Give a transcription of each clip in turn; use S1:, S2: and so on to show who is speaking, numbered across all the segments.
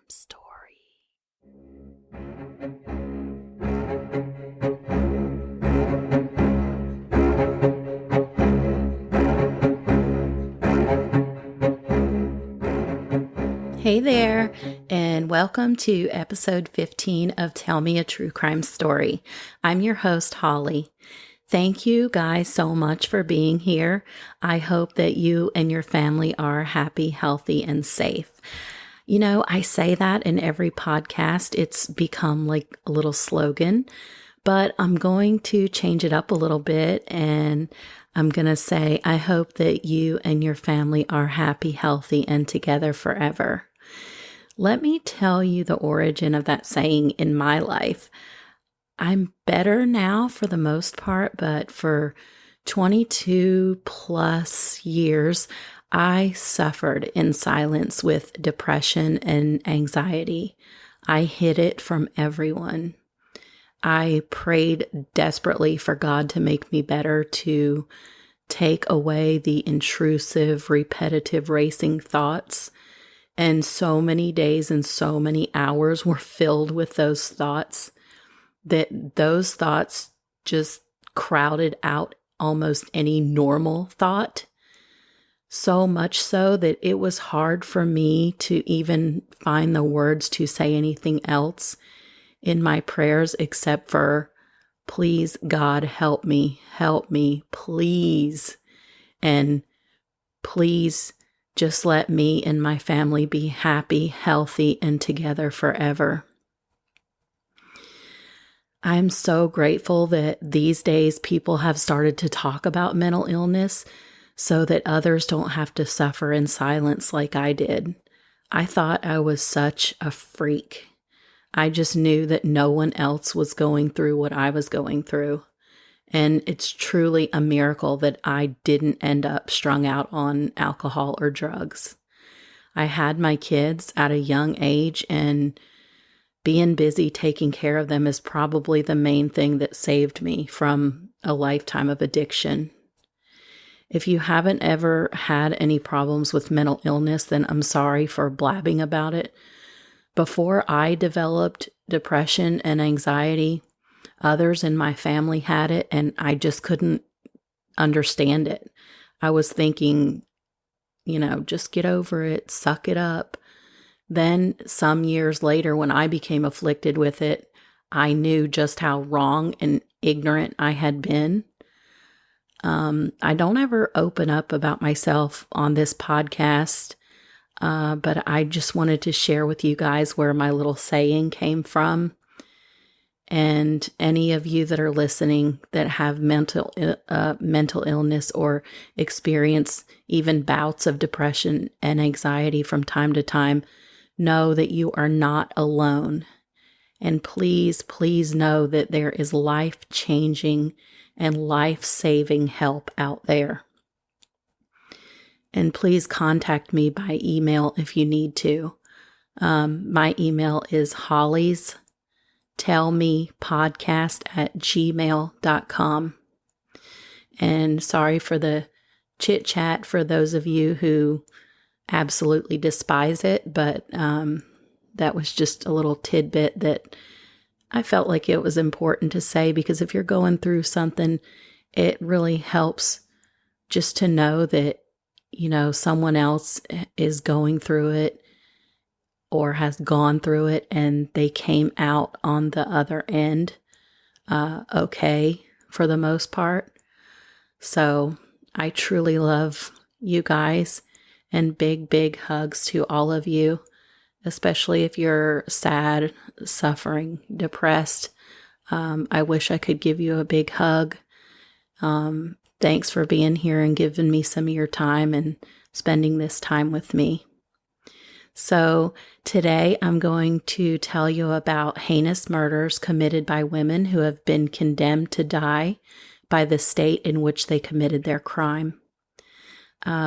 S1: story. Hey there, and welcome to episode 15 of Tell Me a True Crime Story. I'm your host, Holly. Thank you guys so much for being here. I hope that you and your family are happy, healthy, and safe. You know, I say that in every podcast. It's become like a little slogan, but I'm going to change it up a little bit, and I'm going to say, I hope that you and your family are happy, healthy, and together forever. Let me tell you the origin of that saying in my life. I'm better now for the most part, but for 22 plus years, I suffered in silence with depression and anxiety. I hid it from everyone. I prayed desperately for God to make me better, to take away the intrusive, repetitive, racing thoughts. And so many days and so many hours were filled with those thoughts that those thoughts just crowded out almost any normal thought. So much so that it was hard for me to even find the words to say anything else in my prayers except for, please, God, help me, please. And please, just let me and my family be happy, healthy, and together forever. I'm so grateful that these days people have started to talk about mental illness so that others don't have to suffer in silence like I did. I thought I was such a freak. I just knew that no one else was going through what I was going through. And it's truly a miracle that I didn't end up strung out on alcohol or drugs. I had my kids at a young age, and being busy taking care of them is probably the main thing that saved me from a lifetime of addiction. If you haven't ever had any problems with mental illness, then I'm sorry for blabbing about it. Before I developed depression and anxiety, others in my family had it, and I just couldn't understand it. I was thinking, just get over it, suck it up. Then some years later, when I became afflicted with it, I knew just how wrong and ignorant I had been. I don't ever open up about myself on this podcast, but I just wanted to share with you guys where my little saying came from. And any of you that are listening that have mental illness or experience even bouts of depression and anxiety from time to time, know that you are not alone. And please, please know that there is life-changing and life-saving help out there. And please contact me by email if you need to. My email is hollystellmepodcast@gmail.com. And sorry for the chit chat for those of you who absolutely despise it, but that was just a little tidbit that I felt like it was important to say, because if you're going through something, it really helps just to know that, someone else is going through it or has gone through it, and they came out on the other end okay for the most part. So I truly love you guys, and big, big hugs to all of you, especially if you're sad, suffering, depressed. I wish I could give you a big hug. Thanks for being here and giving me some of your time and spending this time with me. So today I'm going to tell you about heinous murders committed by women who have been condemned to die by the state in which they committed their crime.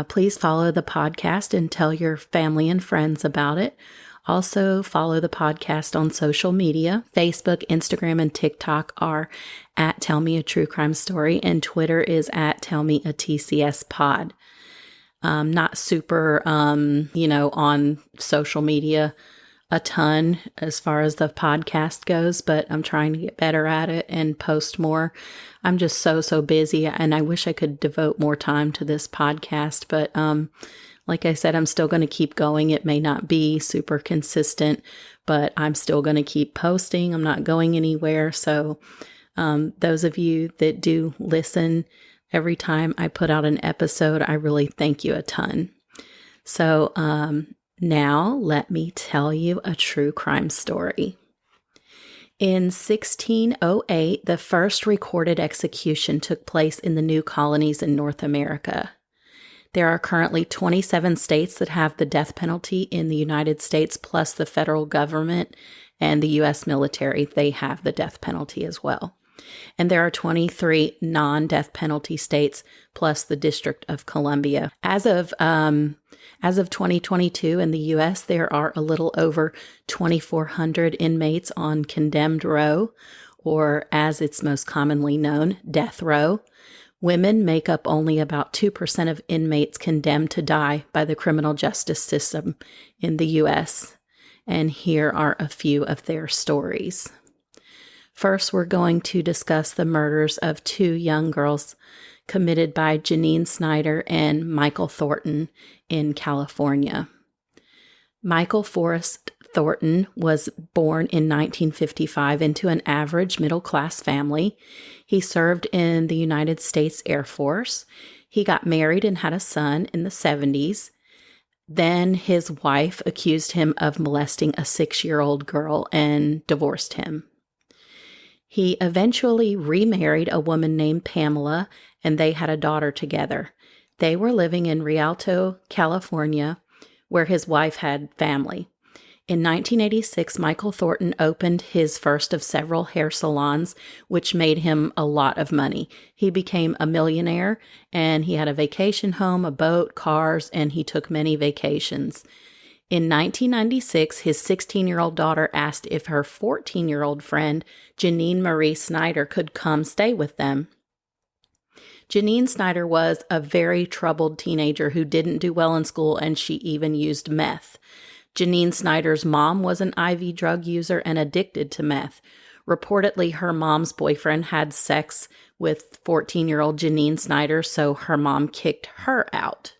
S1: Please follow the podcast and tell your family and friends about it. Also, follow the podcast on social media. Facebook, Instagram, and TikTok are at Tell Me a True Crime Story, and Twitter is at Tell Me a TCS Pod. Not super, on social media a ton as far as the podcast goes, but I'm trying to get better at it and post more. I'm just so busy, and I wish I could devote more time to this podcast, but like I said, I'm still going to keep going. It may not be super consistent, but I'm still going to keep posting. I'm not going anywhere. So those of you that do listen every time I put out an episode, I really thank you a ton. So now let me tell you a true crime story. In 1608, the first recorded execution took place in the new colonies in North America. There are currently 27 states that have the death penalty in the United States, plus the federal government and the U.S. military. They have the death penalty as well. And there are 23 non-death penalty states, plus the District of Columbia. As of 2022 in the U.S., there are a little over 2,400 inmates on condemned row, or as it's most commonly known, death row. Women make up only about 2% of inmates condemned to die by the criminal justice system in the U.S., and here are a few of their stories. First, we're going to discuss the murders of two young girls committed by Janine Snyder and Michael Thornton in California. Michael Forrest Thornton was born in 1955 into an average middle-class family. He served in the United States Air Force. He got married and had a son in the 70s. Then his wife accused him of molesting a 6-year-old girl and divorced him. He eventually remarried a woman named Pamela, and they had a daughter together. They were living in Rialto, California, where his wife had family. In 1986, Michael Thornton opened his first of several hair salons, which made him a lot of money. He became a millionaire, and he had a vacation home, a boat, cars, and he took many vacations. In 1996, his 16-year-old daughter asked if her 14-year-old friend, Janine Marie Snyder, could come stay with them. Janine Snyder was a very troubled teenager who didn't do well in school, and she even used meth. Janine Snyder's mom was an IV drug user and addicted to meth. Reportedly, her mom's boyfriend had sex with 14-year-old Janine Snyder, so her mom kicked her out.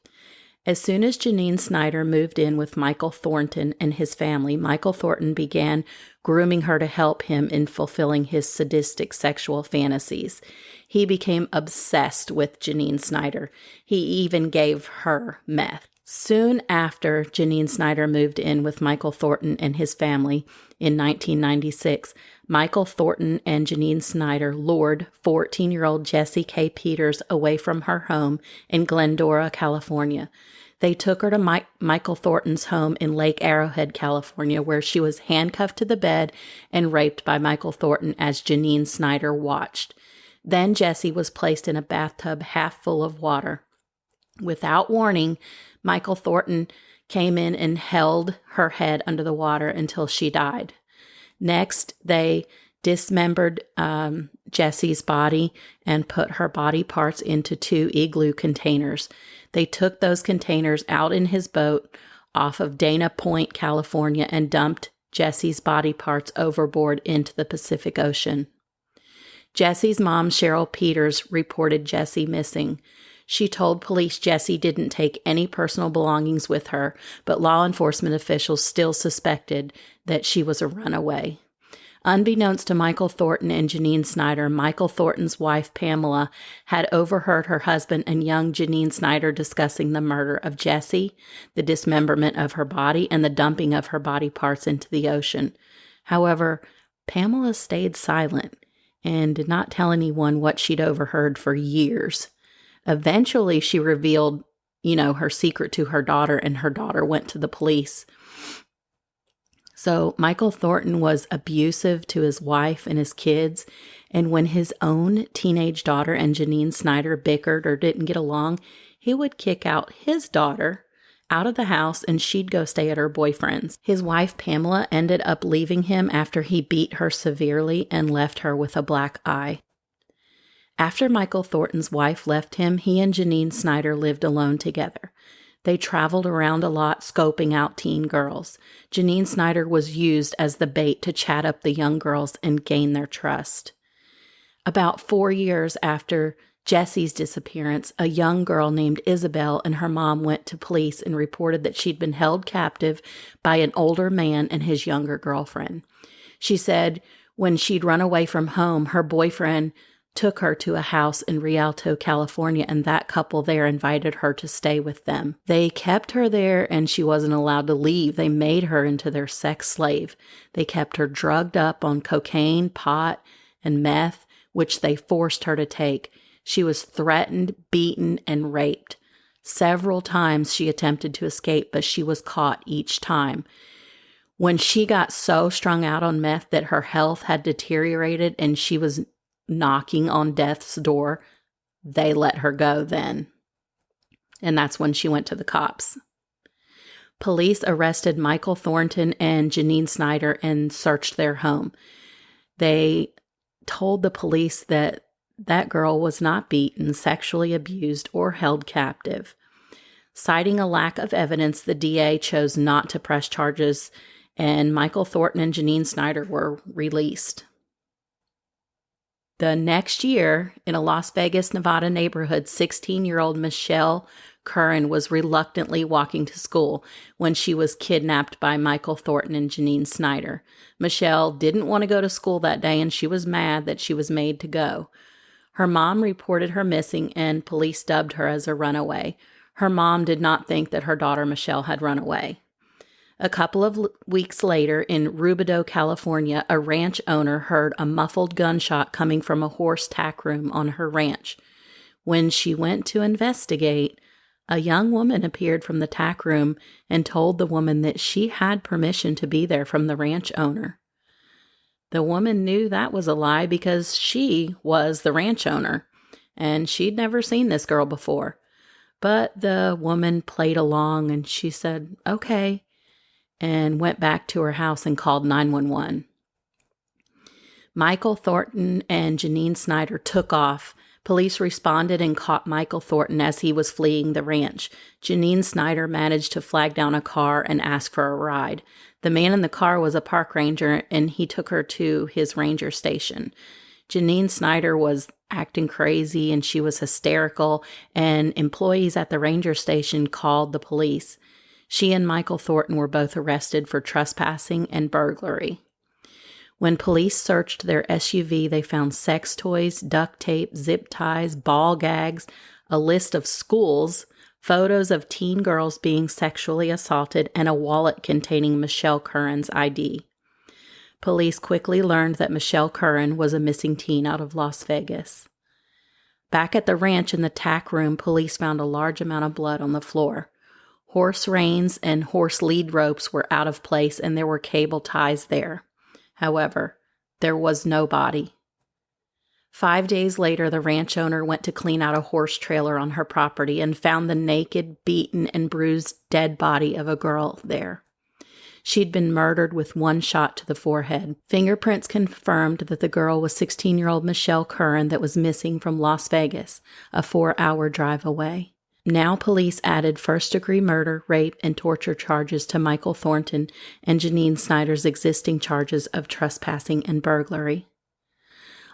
S1: As soon as Janine Snyder moved in with Michael Thornton and his family, Michael Thornton began grooming her to help him in fulfilling his sadistic sexual fantasies. He became obsessed with Janine Snyder. He even gave her meth. Soon after Janine Snyder moved in with Michael Thornton and his family in 1996, Michael Thornton and Janine Snyder lured 14-year-old Jessie K. Peters away from her home in Glendora, California. They took her to Michael Thornton's home in Lake Arrowhead, California, where she was handcuffed to the bed and raped by Michael Thornton as Janine Snyder watched. Then Jessie was placed in a bathtub half full of water. Without warning, Michael Thornton came in and held her head under the water until she died. Next, they dismembered Jessie's body and put her body parts into 2 igloo containers. They took those containers out in his boat off of Dana Point, California, and dumped Jessie's body parts overboard into the Pacific Ocean. Jessie's mom, Cheryl Peters, reported Jessie missing. She told police Jessie didn't take any personal belongings with her, but law enforcement officials still suspected that she was a runaway. Unbeknownst to Michael Thornton and Janine Snyder, Michael Thornton's wife, Pamela, had overheard her husband and young Janine Snyder discussing the murder of Jessie, the dismemberment of her body, and the dumping of her body parts into the ocean. However, Pamela stayed silent and did not tell anyone what she'd overheard for years. Eventually, she revealed, her secret to her daughter, and her daughter went to the police. So Michael Thornton was abusive to his wife and his kids, and when his own teenage daughter and Janine Snyder bickered or didn't get along, he would kick out his daughter out of the house and she'd go stay at her boyfriend's. His wife, Pamela, ended up leaving him after he beat her severely and left her with a black eye. After Michael Thornton's wife left him, he and Janine Snyder lived alone together. They traveled around a lot, scoping out teen girls. Janine Snyder was used as the bait to chat up the young girls and gain their trust. About 4 years after Jesse's disappearance, a young girl named Isabel and her mom went to police and reported that she'd been held captive by an older man and his younger girlfriend. She said when she'd run away from home, her boyfriend took her to a house in Rialto, California, and that couple there invited her to stay with them. They kept her there and she wasn't allowed to leave. They made her into their sex slave. They kept her drugged up on cocaine, pot, and meth, which they forced her to take. She was threatened, beaten, and raped. Several times she attempted to escape, but she was caught each time. When she got so strung out on meth that her health had deteriorated and she was knocking on death's door, they let her go then. And that's when she went to the cops. Police arrested Michael Thornton and Janine Snyder and searched their home. They told the police that that girl was not beaten, sexually abused, or held captive. Citing a lack of evidence, the DA chose not to press charges, and Michael Thornton and Janine Snyder were released. The next year, in a Las Vegas, Nevada neighborhood, 16-year-old Michelle Curran was reluctantly walking to school when she was kidnapped by Michael Thornton and Janine Snyder. Michelle didn't want to go to school that day, and she was mad that she was made to go. Her mom reported her missing, and police dubbed her as a runaway. Her mom did not think that her daughter Michelle had run away. A couple of weeks later, in Rubidoux, California, a ranch owner heard a muffled gunshot coming from a horse tack room on her ranch. When she went to investigate, a young woman appeared from the tack room and told the woman that she had permission to be there from the ranch owner. The woman knew that was a lie because she was the ranch owner, and she'd never seen this girl before. But the woman played along, and she said, okay, and went back to her house and called 911. Michael Thornton and Janine Snyder took off. Police responded and caught Michael Thornton as he was fleeing the ranch. Janine Snyder managed to flag down a car and ask for a ride. The man in the car was a park ranger, and he took her to his ranger station. Janine Snyder was acting crazy, and she was hysterical, and employees at the ranger station called the police. She and Michael Thornton were both arrested for trespassing and burglary. When police searched their SUV, they found sex toys, duct tape, zip ties, ball gags, a list of schools, photos of teen girls being sexually assaulted, and a wallet containing Michelle Curran's ID. Police quickly learned that Michelle Curran was a missing teen out of Las Vegas. Back at the ranch in the tack room, police found a large amount of blood on the floor. Horse reins and horse lead ropes were out of place, and there were cable ties there. However, there was no body. 5 days later, the ranch owner went to clean out a horse trailer on her property and found the naked, beaten, and bruised dead body of a girl there. She'd been murdered with one shot to the forehead. Fingerprints confirmed that the girl was 16-year-old Michelle Curran that was missing from Las Vegas, a 4-hour drive away. Now police added first-degree murder, rape, and torture charges to Michael Thornton and Janine Snyder's existing charges of trespassing and burglary.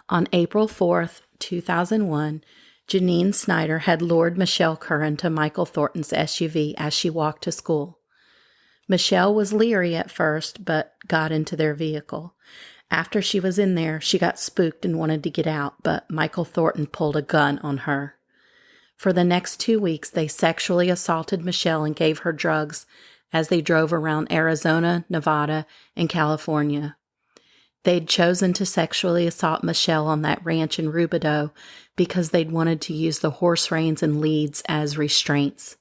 S1: On April 4th, 2001, Janine Snyder had lured Michelle Curran to Michael Thornton's SUV as she walked to school. Michelle was leery at first, but got into their vehicle. After she was in there, she got spooked and wanted to get out, but Michael Thornton pulled a gun on her. For the next 2 weeks, they sexually assaulted Michelle and gave her drugs as they drove around Arizona, Nevada, and California. They'd chosen to sexually assault Michelle on that ranch in Rubidoux because they'd wanted to use the horse reins and leads as restraints.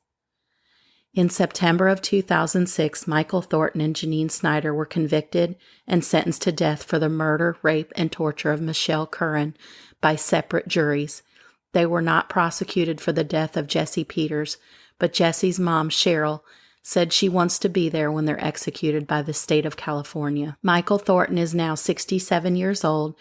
S1: In September of 2006, Michael Thornton and Janine Snyder were convicted and sentenced to death for the murder, rape, and torture of Michelle Curran by separate juries. They were not prosecuted for the death of Jesse Peters, but Jesse's mom, Cheryl, said she wants to be there when they're executed by the state of California. Michael Thornton is now 67 years old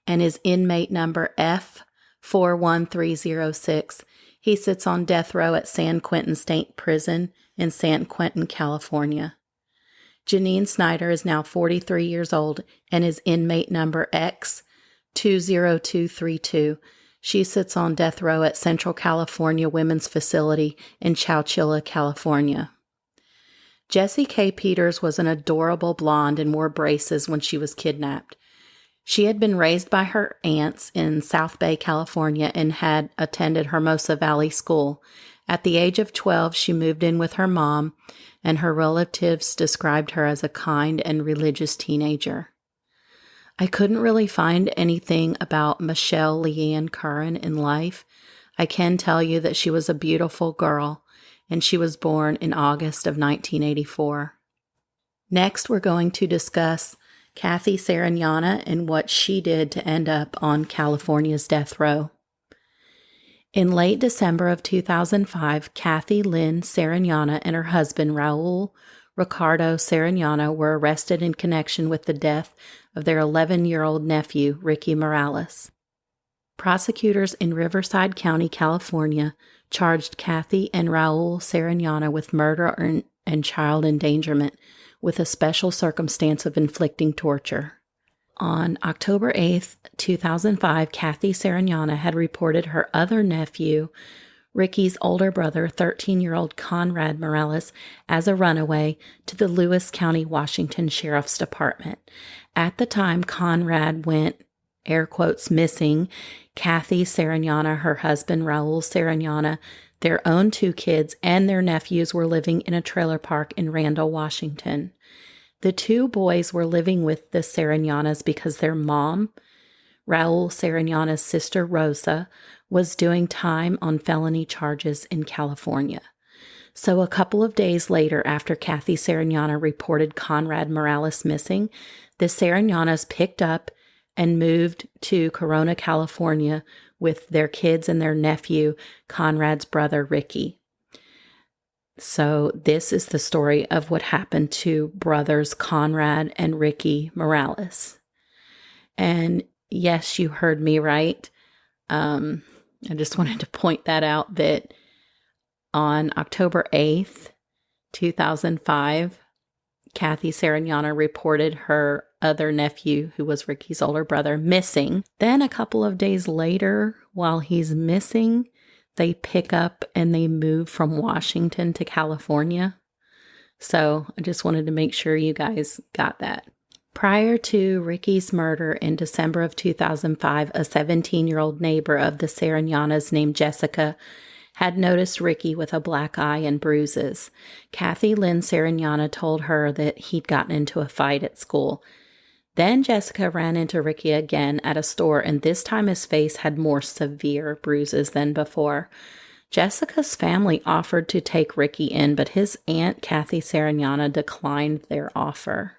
S1: and is inmate number F41306. He sits on death row at San Quentin State Prison in San Quentin, California. Janine Snyder is now 43 years old and is inmate number X20232. She sits on death row at Central California Women's Facility in Chowchilla, California. Jessie K. Peters was an adorable blonde and wore braces when she was kidnapped. She had been raised by her aunts in South Bay, California, and had attended Hermosa Valley School. At the age of 12, she moved in with her mom, and her relatives described her as a kind and religious teenager. I couldn't really find anything about Michelle Leanne Curran in life. I can tell you that she was a beautiful girl, and she was born in August of 1984. Next, we're going to discuss Kathy Sariñana and what she did to end up on California's death row. In late December of 2005, Kathy Lynn Sariñana and her husband, Raul Ricardo Sariñana, were arrested in connection with the death of their 11-year-old nephew, Ricky Morales. Prosecutors in Riverside County, California, charged Kathy and Raul Sariñana with murder and child endangerment, with a special circumstance of inflicting torture. On October 8, 2005, Kathy Sariñana had reported her other nephew, Ricky's older brother, 13-year-old Conrad Morales, as a runaway to the Lewis County, Washington Sheriff's Department. At the time Conrad went, air quotes, missing, Kathy Sariñana, her husband, Raul Sariñana, their own 2 kids, and their nephews were living in a trailer park in Randall, Washington. The 2 boys were living with the Sariñanas because their mom, Raul Sariñana's sister Rosa, was doing time on felony charges in California. So a couple of days later, after Kathy Sariñana reported Conrad Morales missing, the Sariñanas picked up and moved to Corona, California, with their kids and their nephew, Conrad's brother, Ricky. So this is the story of what happened to brothers Conrad and Ricky Morales. And yes, you heard me right. I just wanted to point that out, that on October 8th, 2005, Kathy Sariñana reported her other nephew, who was Ricky's older brother, missing. Then a couple of days later, while he's missing, they pick up and they move from Washington to California. So I just wanted to make sure you guys got that. Prior to Ricky's murder in December of 2005, a 17-year-old neighbor of the Sariñanas named Jessica had noticed Ricky with a black eye and bruises. Kathy Lynn Sariñana told her that he'd gotten into a fight at school. Then Jessica ran into Ricky again at a store, and this time his face had more severe bruises than before. Jessica's family offered to take Ricky in, but his aunt, Kathy Sariñana, declined their offer.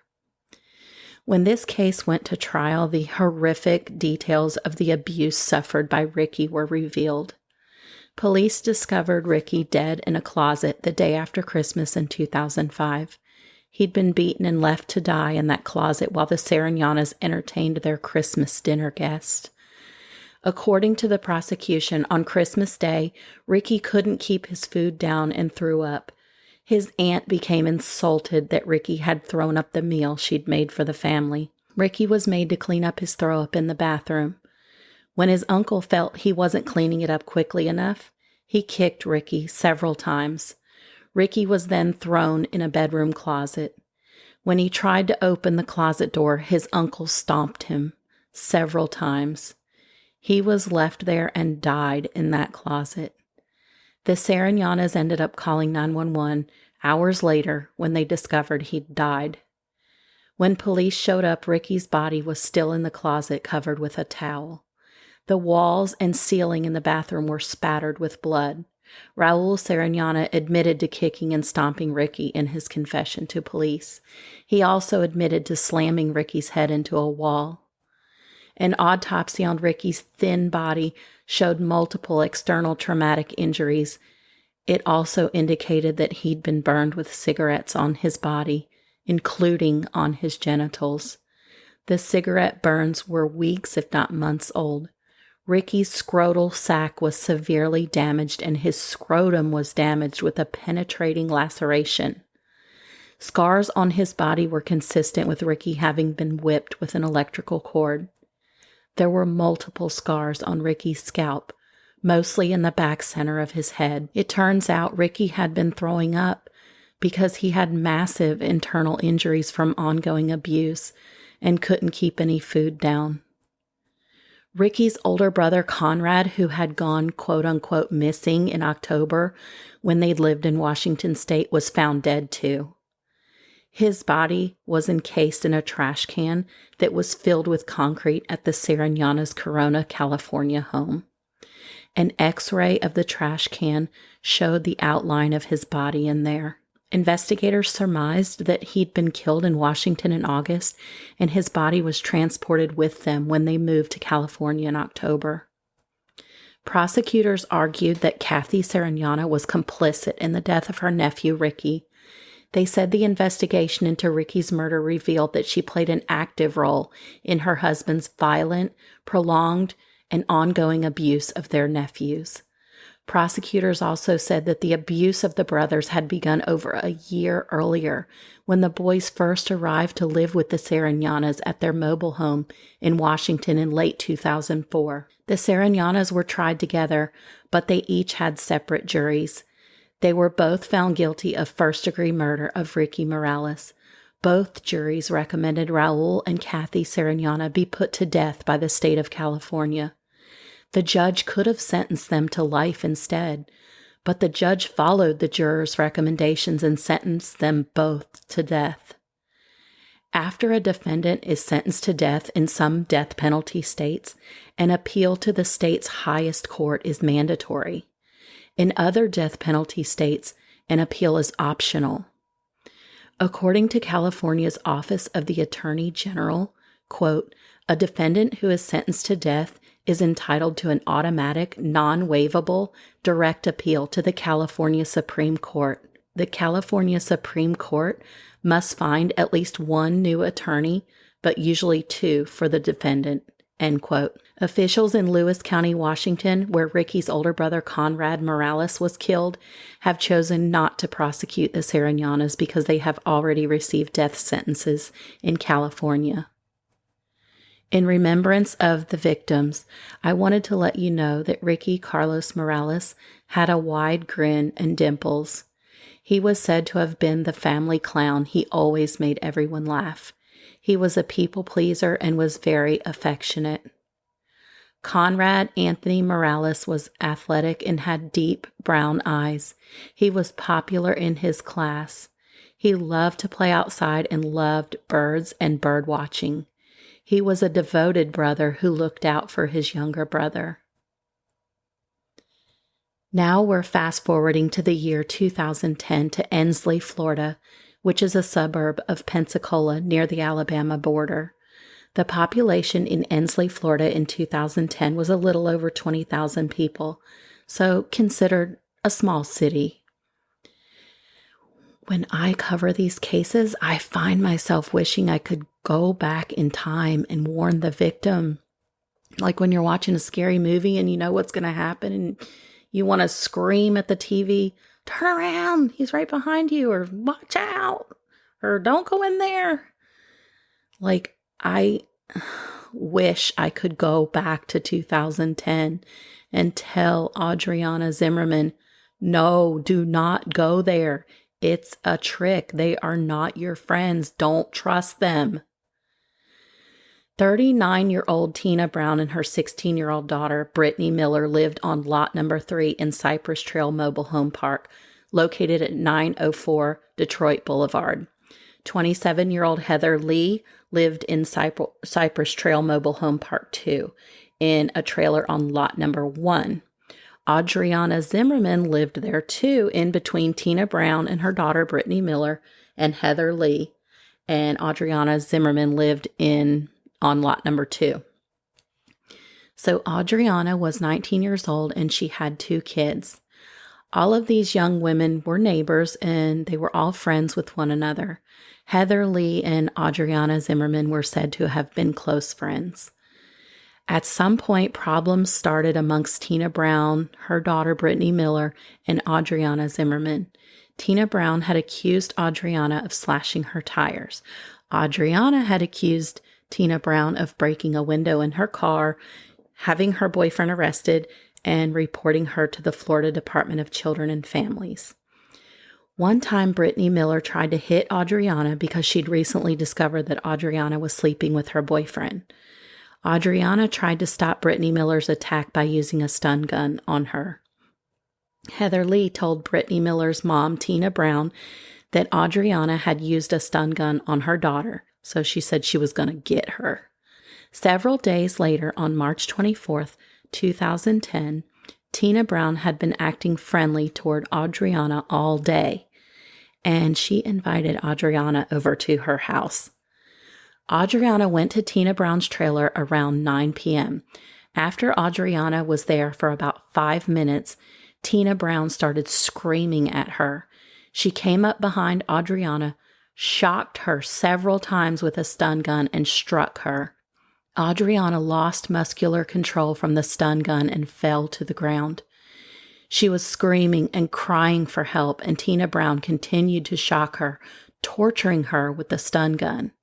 S1: When this case went to trial, the horrific details of the abuse suffered by Ricky were revealed. Police discovered Ricky dead in a closet the day after Christmas in 2005. He'd been beaten and left to die in that closet while the Sariñanas entertained their Christmas dinner guest. According to the prosecution, on Christmas Day, Ricky couldn't keep his food down and threw up. His aunt became insulted that Ricky had thrown up the meal she'd made for the family. Ricky was made to clean up his throw-up in the bathroom. When his uncle felt he wasn't cleaning it up quickly enough, he kicked Ricky several times. Ricky was then thrown in a bedroom closet. When he tried to open the closet door, his uncle stomped him several times. He was left there and died in that closet. The Sariñanas ended up calling 911 hours later when they discovered he'd died. When police showed up, Ricky's body was still in the closet, covered with a towel. The walls and ceiling in the bathroom were spattered with blood. Raul Sariñana admitted to kicking and stomping Ricky in his confession to police. He also admitted to slamming Ricky's head into a wall. An autopsy on Ricky's thin body showed multiple external traumatic injuries. It also indicated that he'd been burned with cigarettes on his body, including on his genitals. The cigarette burns were weeks, if not months old. Ricky's scrotal sac was severely damaged and his scrotum was damaged with a penetrating laceration. Scars on his body were consistent with Ricky having been whipped with an electrical cord. There were multiple scars on Ricky's scalp, mostly in the back center of his head. It turns out Ricky had been throwing up because he had massive internal injuries from ongoing abuse and couldn't keep any food down. Ricky's older brother, Conrad, who had gone quote-unquote missing in October when they'd lived in Washington State, was found dead too. His body was encased in a trash can that was filled with concrete at the Sariñana's Corona, California home. An X-ray of the trash can showed the outline of his body in there. Investigators surmised that he'd been killed in Washington in August, and his body was transported with them when they moved to California in October. Prosecutors argued that Kathy Sariñana was complicit in the death of her nephew, Ricky. They said the investigation into Ricky's murder revealed that she played an active role in her husband's violent, prolonged, and ongoing abuse of their nephews. Prosecutors also said that the abuse of the brothers had begun over a year earlier when the boys first arrived to live with the Sariñanas at their mobile home in Washington in late 2004. The Sariñanas were tried together, but they each had separate juries. They were both found guilty of first-degree murder of Ricky Morales. Both juries recommended Raul and Kathy Sariñana be put to death by the state of California. The judge could have sentenced them to life instead, but the judge followed the jurors' recommendations and sentenced them both to death. After a defendant is sentenced to death in some death penalty states, an appeal to the state's highest court is mandatory. In other death penalty states, an appeal is optional. According to California's Office of the Attorney General, quote, a defendant who is sentenced to death is entitled to an automatic, non-waivable, direct appeal to the California Supreme Court. The California Supreme Court must find at least one new attorney, but usually two for the defendant, end quote. Officials in Lewis County, Washington, where Ricky's older brother Conrad Morales was killed, have chosen not to prosecute the Sariñanas because they have already received death sentences in California. In remembrance of the victims, I wanted to let you know that Ricky Carlos Morales had a wide grin and dimples. He was said to have been the family clown. He always made everyone laugh. He was a people pleaser and was very affectionate. Conrad Anthony Morales was athletic and had deep brown eyes. He was popular in his class. He loved to play outside and loved birds and bird watching. He was a devoted brother who looked out for his younger brother. Now we're fast forwarding to the year 2010 to Ensley, Florida, which is a suburb of Pensacola near the Alabama border. The population in Ensley, Florida in 2010 was a little over 20,000 people, so considered a small city. When I cover these cases, I find myself wishing I could go back in time and warn the victim. Like when you're watching a scary movie and you know what's going to happen and you want to scream at the TV, turn around, he's right behind you, or watch out, or don't go in there. Like, I wish I could go back to 2010 and tell Adriana Zimmerman, no, do not go there. It's a trick. They are not your friends. Don't trust them. 39-year-old Tina Brown and her 16-year-old daughter, Brittany Miller, lived on lot number 3 in Cypress Trail Mobile Home Park, located at 904 Detroit Boulevard. 27-year-old Heather Lee lived in Cypress Trail Mobile Home Park 2 in a trailer on lot number 1. Adriana Zimmerman lived there too, in between Tina Brown and her daughter Brittany Miller and Heather Lee. And Adriana Zimmerman lived on lot number 2. So Adriana was 19 years old and she had 2 kids. All of these young women were neighbors and they were all friends with one another. Heather Lee and Adriana Zimmerman were said to have been close friends. At some point, problems started amongst Tina Brown, her daughter Brittany Miller, and Adriana Zimmerman. Tina Brown had accused Adriana of slashing her tires. Adriana had accused Tina Brown of breaking a window in her car, having her boyfriend arrested, and reporting her to the Florida Department of Children and Families. One time, Brittany Miller tried to hit Adriana because she'd recently discovered that Adriana was sleeping with her boyfriend. Adriana tried to stop Brittany Miller's attack by using a stun gun on her. Heather Lee told Brittany Miller's mom, Tina Brown, that Adriana had used a stun gun on her daughter, so she said she was going to get her. Several days later, on March 24th, 2010, Tina Brown had been acting friendly toward Adriana all day, and she invited Adriana over to her house. Adriana went to Tina Brown's trailer around 9 p.m. After Adriana was there for about 5 minutes, Tina Brown started screaming at her. She came up behind Adriana, shocked her several times with a stun gun, and struck her. Adriana lost muscular control from the stun gun and fell to the ground. She was screaming and crying for help, and Tina Brown continued to shock her, torturing her with the stun gun.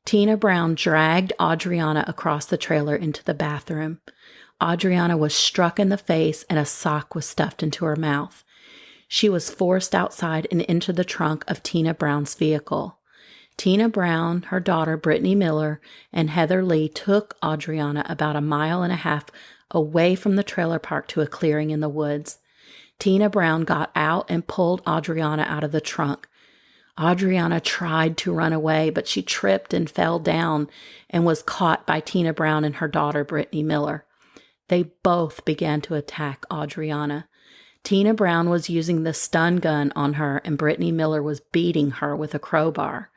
S1: Tina Brown dragged Adriana across the trailer into the bathroom. Adriana was struck in the face and a sock was stuffed into her mouth. She was forced outside and into the trunk of Tina Brown's vehicle. Tina Brown, her daughter Brittany Miller, and Heather Lee took Adriana about 1.5 miles away from the trailer park to a clearing in the woods. Tina Brown got out and pulled Adriana out of the trunk. Adriana tried to run away, but she tripped and fell down and was caught by Tina Brown and her daughter Brittany Miller. They both began to attack Adriana. Tina Brown was using the stun gun on her, and Brittany Miller was beating her with a crowbar.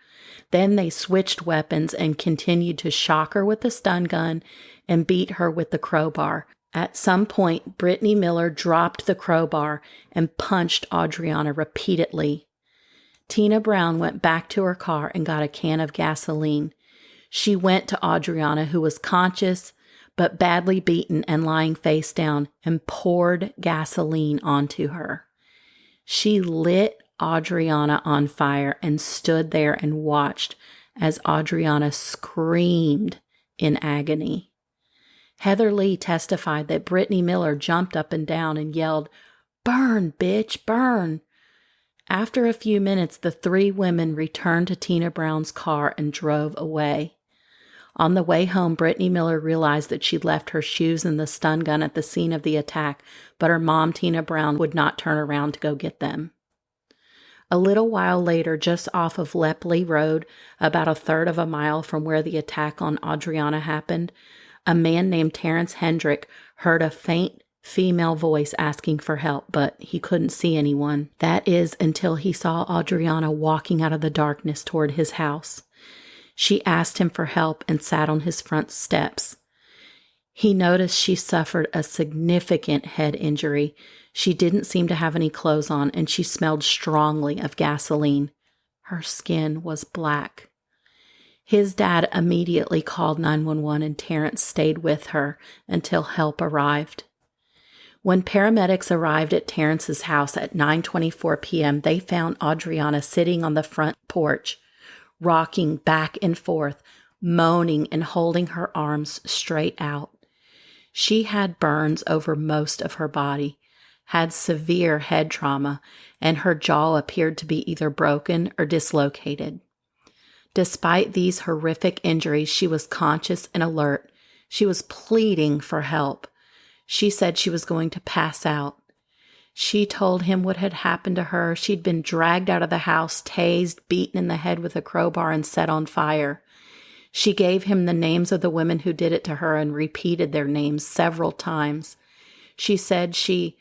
S1: Then they switched weapons and continued to shock her with the stun gun and beat her with the crowbar. At some point, Brittany Miller dropped the crowbar and punched Adriana repeatedly. Tina Brown went back to her car and got a can of gasoline. She went to Adriana, who was conscious but badly beaten and lying face down, and poured gasoline onto her. She lit Adriana on fire and stood there and watched as Adriana screamed in agony. Heather Lee testified that Brittany Miller jumped up and down and yelled, "Burn, bitch, burn." After a few minutes, the 3 women returned to Tina Brown's car and drove away. On the way home, Brittany Miller realized that she'd left her shoes and the stun gun at the scene of the attack, but her mom, Tina Brown, would not turn around to go get them. A little while later, just off of Lepley Road, about 1/3 mile from where the attack on Adriana happened, a man named Terrence Hendrick heard a faint female voice asking for help, but he couldn't see anyone. That is until he saw Adriana walking out of the darkness toward his house. She asked him for help and sat on his front steps. He noticed she suffered a significant head injury. She didn't seem to have any clothes on, and she smelled strongly of gasoline. Her skin was black. His dad immediately called 911, and Terrence stayed with her until help arrived. When paramedics arrived at Terrence's house at 9:24 p.m., they found Adriana sitting on the front porch, rocking back and forth, moaning and holding her arms straight out. She had burns over most of her body, had severe head trauma, and her jaw appeared to be either broken or dislocated. Despite these horrific injuries, she was conscious and alert. She was pleading for help. She said she was going to pass out. She told him what had happened to her. She'd been dragged out of the house, tased, beaten in the head with a crowbar, and set on fire. She gave him the names of the women who did it to her and repeated their names several times. She said she,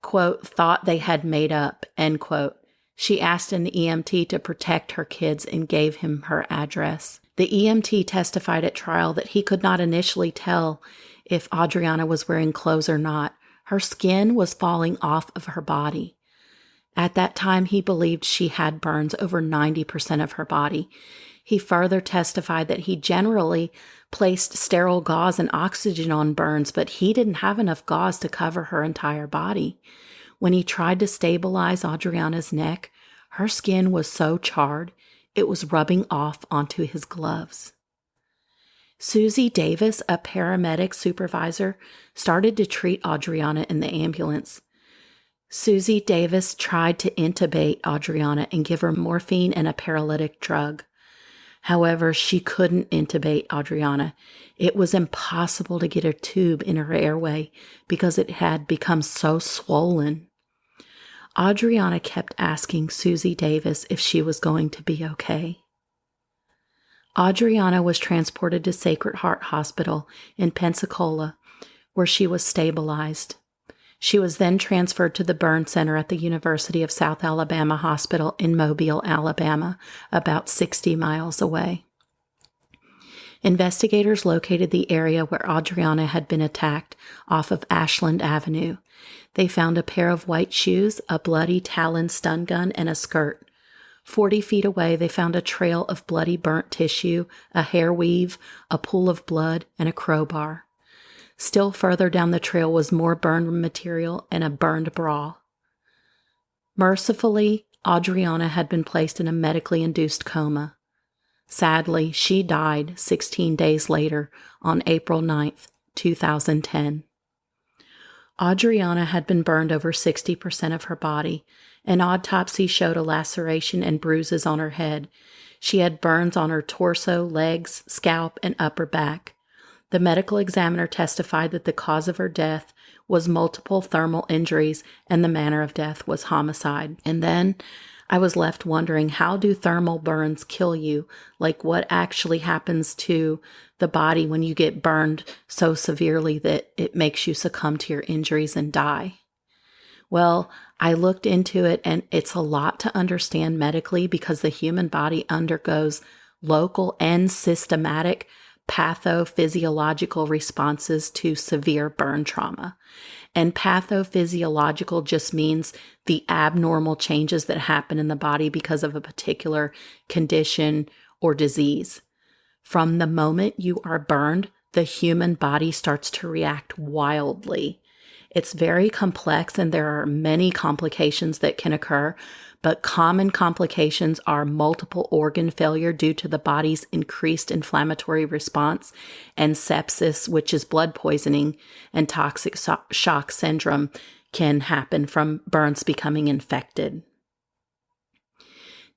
S1: quote, thought they had made up, end quote. She asked an EMT to protect her kids and gave him her address. The EMT testified at trial that he could not initially tell if Adriana was wearing clothes or not. Her skin was falling off of her body. At that time, he believed she had burns over 90% of her body. He further testified that he generally placed sterile gauze and oxygen on burns, but he didn't have enough gauze to cover her entire body. When he tried to stabilize Adriana's neck, her skin was so charred, it was rubbing off onto his gloves. Susie Davis, a paramedic supervisor, started to treat Adriana in the ambulance. Susie Davis tried to intubate Adriana and give her morphine and a paralytic drug. However, she couldn't intubate Adriana. It was impossible to get a tube in her airway because it had become so swollen. Adriana kept asking Susie Davis if she was going to be okay. Adriana was transported to Sacred Heart Hospital in Pensacola, where she was stabilized. She was then transferred to the burn center at the University of South Alabama Hospital in Mobile, Alabama, about 60 miles away. Investigators located the area where Adriana had been attacked off of Ashland Avenue. They found a pair of white shoes, a bloody Talon stun gun, and a skirt. 40 feet away, they found a trail of bloody burnt tissue, a hair weave, a pool of blood, and a crowbar. Still further down the trail was more burned material and a burned bra. Mercifully, Adriana had been placed in a medically induced coma. Sadly, she died 16 days later on April 9th, 2010. Adriana had been burned over 60% of her body. An autopsy showed a laceration and bruises on her head. She had burns on her torso, legs, scalp, and upper back. The medical examiner testified that the cause of her death was multiple thermal injuries and the manner of death was homicide. And then I was left wondering, how do thermal burns kill you? Like, what actually happens to the body when you get burned so severely that it makes you succumb to your injuries and die? Well, I looked into it, and it's a lot to understand medically because the human body undergoes local and systematic pathophysiological responses to severe burn trauma. And pathophysiological just means the abnormal changes that happen in the body because of a particular condition or disease. From the moment you are burned, the human body starts to react wildly. It's very complex and there are many complications that can occur, but common complications are multiple organ failure due to the body's increased inflammatory response, and sepsis, which is blood poisoning, and toxic shock syndrome can happen from burns becoming infected.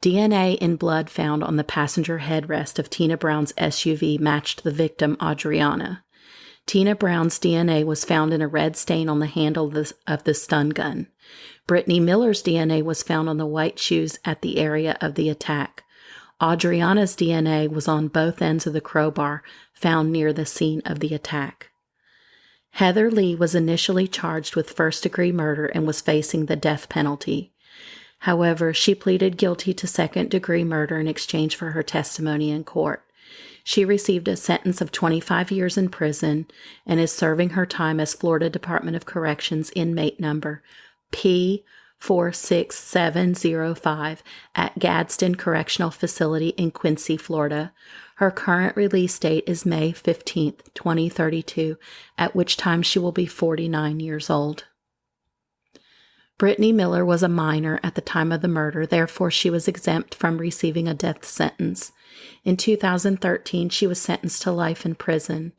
S1: DNA in blood found on the passenger headrest of Tina Brown's SUV matched the victim, Adriana. Tina Brown's DNA was found in a red stain on the handle of the stun gun. Brittany Miller's DNA was found on the white shoes at the area of the attack. Adriana's DNA was on both ends of the crowbar found near the scene of the attack. Heather Lee was initially charged with first-degree murder and was facing the death penalty. However, she pleaded guilty to second-degree murder in exchange for her testimony in court. She received a sentence of 25 years in prison and is serving her time as Florida Department of Corrections inmate number P46705 at Gadsden Correctional Facility in Quincy, Florida. Her current release date is May 15th, 2032, at which time she will be 49 years old. Brittany Miller was a minor at the time of the murder, therefore she was exempt from receiving a death sentence. In 2013, she was sentenced to life in prison.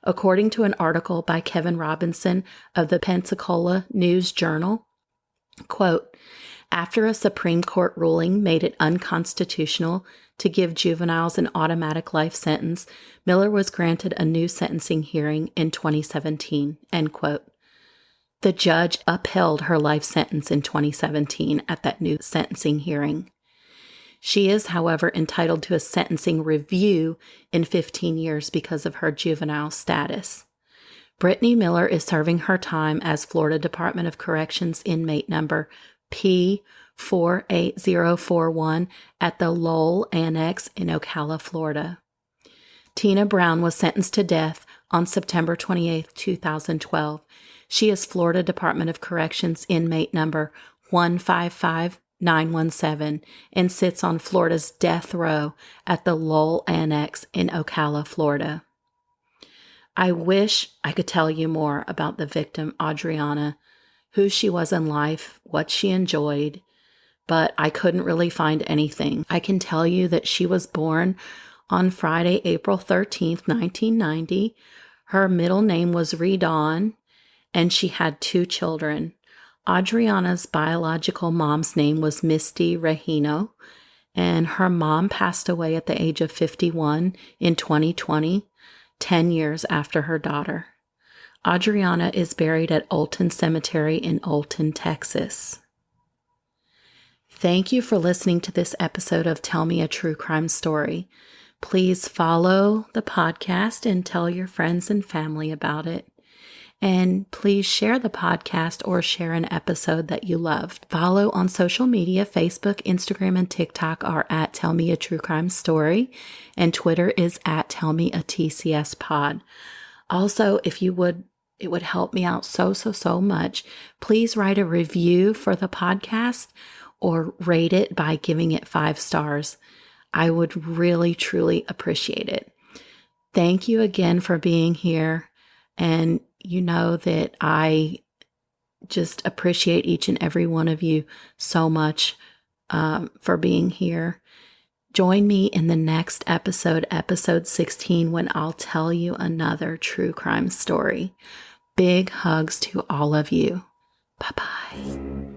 S1: According to an article by Kevin Robinson of the Pensacola News-Journal, quote, after a Supreme Court ruling made it unconstitutional to give juveniles an automatic life sentence, Miller was granted a new sentencing hearing in 2017, end quote. The judge upheld her life sentence in 2017 at that new sentencing hearing. She is, however, entitled to a sentencing review in 15 years because of her juvenile status. Brittany Miller is serving her time as Florida Department of Corrections inmate number P48041 at the Lowell Annex in Ocala, Florida. Tina Brown was sentenced to death on September 28, 2012. She is Florida Department of Corrections inmate number 155917 and sits on Florida's death row at the Lowell Annex in Ocala, Florida. I wish I could tell you more about the victim, Adriana, who she was in life, what she enjoyed, but I couldn't really find anything. I can tell you that she was born on Friday, April 13th, 1990. Her middle name was Redon, and she had 2 children. Adriana's biological mom's name was Misty Regino, and her mom passed away at the age of 51 in 2020, 10 years after her daughter. Adriana is buried at Olton Cemetery in Olton, Texas. Thank you for listening to this episode of Tell Me a True Crime Story. Please follow the podcast and tell your friends and family about it. And please share the podcast or share an episode that you loved. Follow on social media. Facebook, Instagram, and TikTok are at Tell Me a True Crime Story, and Twitter is at Tell Me a TCS Pod. Also, if you would, it would help me out so much. Please write a review for the podcast or rate it by giving it 5 stars. I would really, truly appreciate it. Thank you again for being here. And you know that I just appreciate each and every one of you so much for being here. Join me in the next episode, episode 16, when I'll tell you another true crime story. Big hugs to all of you. Bye-bye.